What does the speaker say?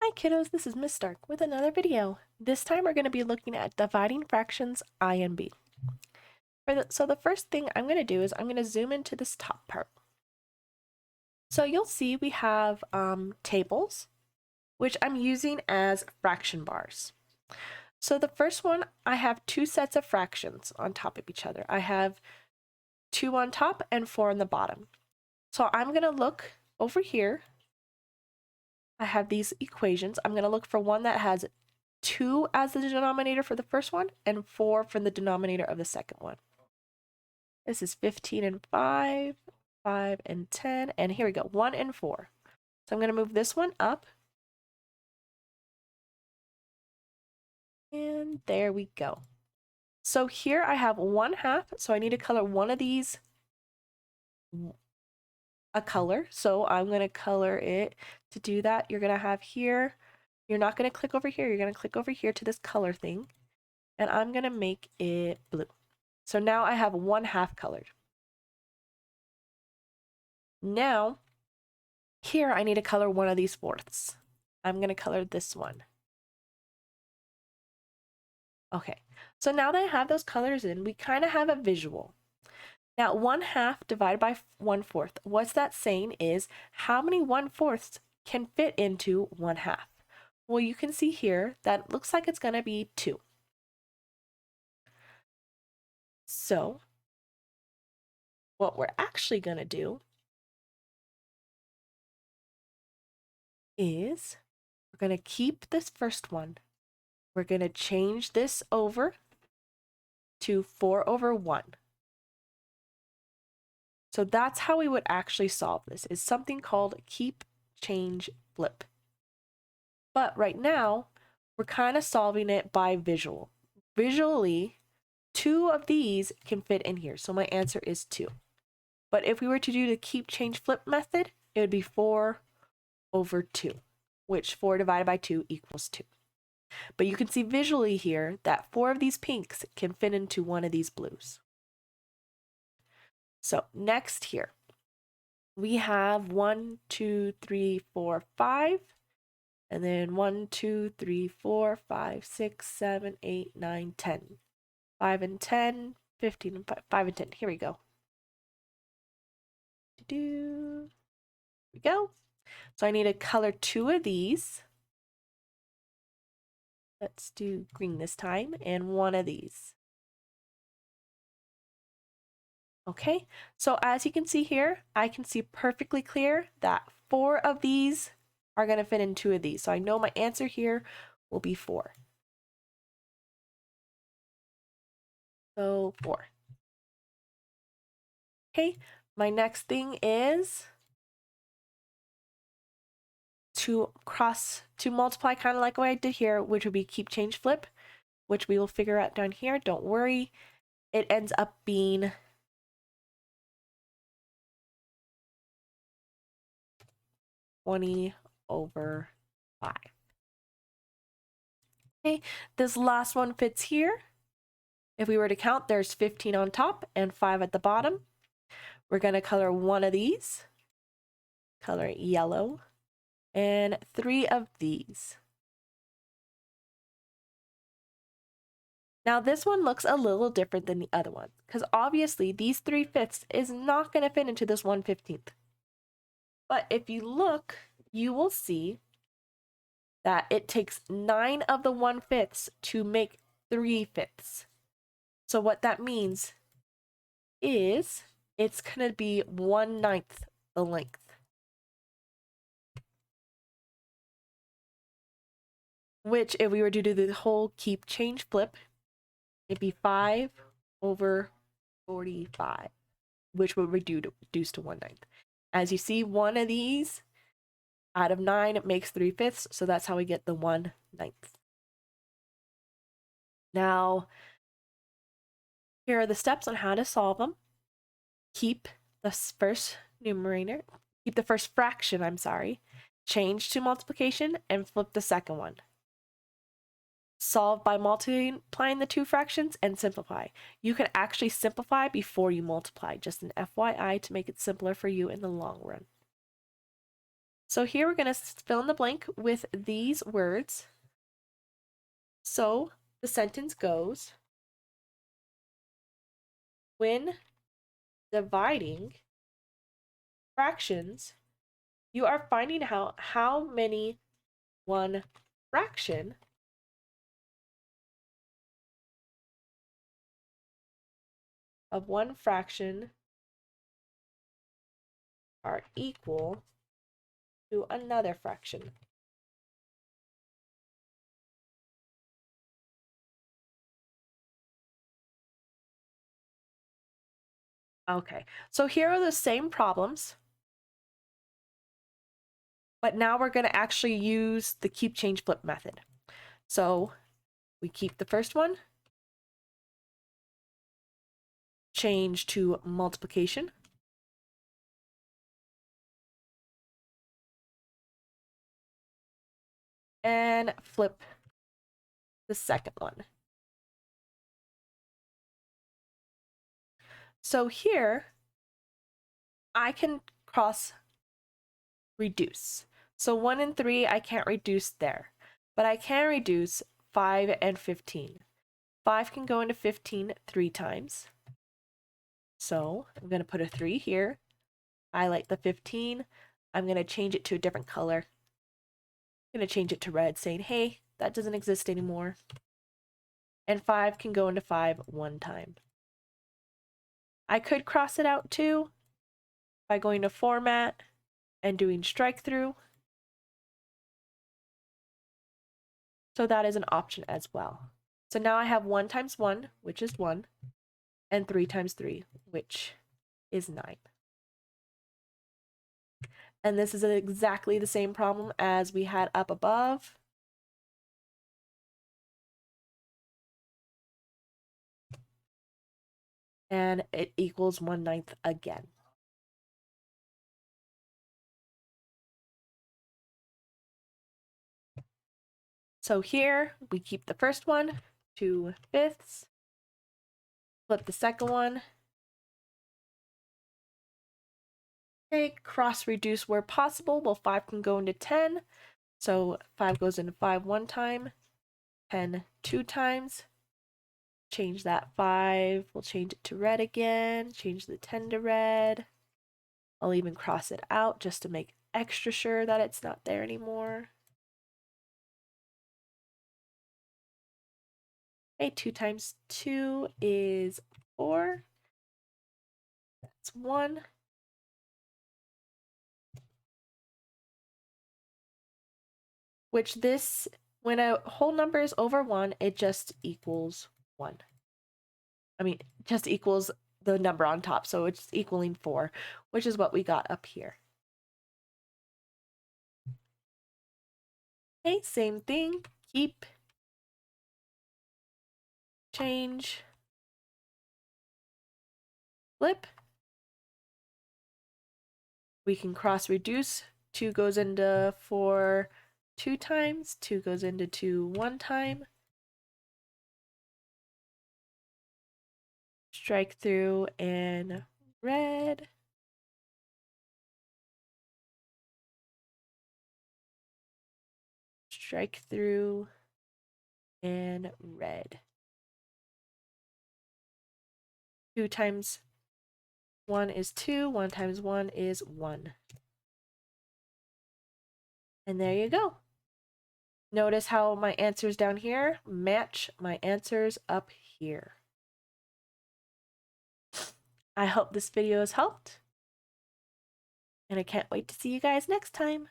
Hi kiddos, this is Miss Stark with another video. This time we're going to be looking at dividing fractions I and B. So the first thing I'm going to do is I'm going to zoom into this top part. So you'll see we have tables, which I'm using as fraction bars. So the first one, I have two sets of fractions on top of each other. I have 2 on top and 4 on the bottom. So I'm going to look over here. I have these equations. I'm going to look for one that has 2 as the denominator for the first one and 4 for the denominator of the second one. This is 15 and 5, 5 and 10, and here we go, 1 and 4. So I'm going to move this one up. And there we go. So here I have 1/2, so I need to color one of these a color. So I'm going to color it. To do that, you're going to have here, you're not going to click over here, you're going to click over here to this color thing, and I'm going to make it blue. So now I have 1/2 colored. Now, here I need to color one of these fourths. I'm going to color this one. Okay, so now that I have those colors in, we kind of have a visual. Now, 1/2 divided by 1/4, what's that saying is how many 1/4 can fit into 1/2? Well, you can see here that it looks like it's going to be 2. So, what we're actually going to do is we're going to keep this first one. We're going to change this over to 4/1. So that's how we would actually solve this, is something called keep, change, flip. But right now, we're kind of solving it by visual. Visually, 2 of these can fit in here, so my answer is 2. But if we were to do the keep, change, flip method, it would be 4/2, which 4 divided by 2 equals 2. But you can see visually here that 4 of these pinks can fit into one of these blues. So next here, we have 1, 2, 3, 4, 5, and then 1, 2, 3, 4, 5, 6, 7, 8, 9, 10. 5 and 10, 15 and 5 and 10. Here we go. Here we go. So I need to color 2 of these. Let's do green this time, and 1 of these. Okay, so as you can see here, I can see perfectly clear that 4 of these are going to fit in 2 of these. So I know my answer here will be 4. So 4. Okay, my next thing is to multiply, kind of like what I did here, which would be keep, change, flip, which we will figure out down here. Don't worry. It ends up being 20/5. Okay, this last one fits here. If we were to count, there's 15 on top and 5 at the bottom. We're going to color one of these, color it yellow, and 3 of these. Now this one looks a little different than the other one, because obviously these 3/5 is not going to fit into this 1/15. But if you look, you will see that it takes 9 of the 1/5 to make 3/5. So what that means is it's going to be 1/9 the length. Which, if we were to do the whole keep, change, flip, it'd be 5/45, which would reduce to 1/9. As you see, one of these out of 9, it makes 3/5, so that's how we get the 1/9. Now, here are the steps on how to solve them. Keep the first fraction, change to multiplication, and flip the second one. Solve by multiplying the 2 fractions and simplify. You can actually simplify before you multiply, just an FYI to make it simpler for you in the long run. So here we're going to fill in the blank with these words. So the sentence goes, when dividing fractions, you are finding out how many one fraction of one fraction are equal to another fraction. Okay, so here are the same problems, but now we're going to actually use the keep, change, flip method. So we keep the first one, change to multiplication, and flip the second one. So here, I can cross reduce. So 1 and 3, I can't reduce there, but I can reduce 5 and 15. 5 can go into 15 3 times. So I'm going to put a 3 here, highlight the 15. I'm going to change it to a different color. I'm going to change it to red, saying, hey, that doesn't exist anymore. And 5 can go into 5 1 time. I could cross it out too by going to Format and doing strike through. So that is an option as well. So now I have 1 times 1, which is 1, and 3 times 3, which is 9. And this is exactly the same problem as we had up above. And it equals 1/9 again. So here we keep the first one, 2/5, flip the second one. Okay, cross reduce where possible. Well, 5 can go into 10. So 5 goes into 5 1 time, 10 2 times. Change that 5. We'll change it to red again. Change the 10 to red. I'll even cross it out just to make extra sure that it's not there anymore. Okay, 2 times 2 is 4. That's 1. Which this, when a whole number is over 1, it just equals 1. I mean, just equals the number on top, so it's equaling 4, which is what we got up here. Okay, same thing. Keep, change, flip. We can cross reduce. 2 goes into 4 2 times. 2 goes into 2 1 time. Strike through and red. Strike through and red. 2 times 1 is 2. 1 times 1 is 1. And there you go. Notice how my answers down here match my answers up here. I hope this video has helped, and I can't wait to see you guys next time.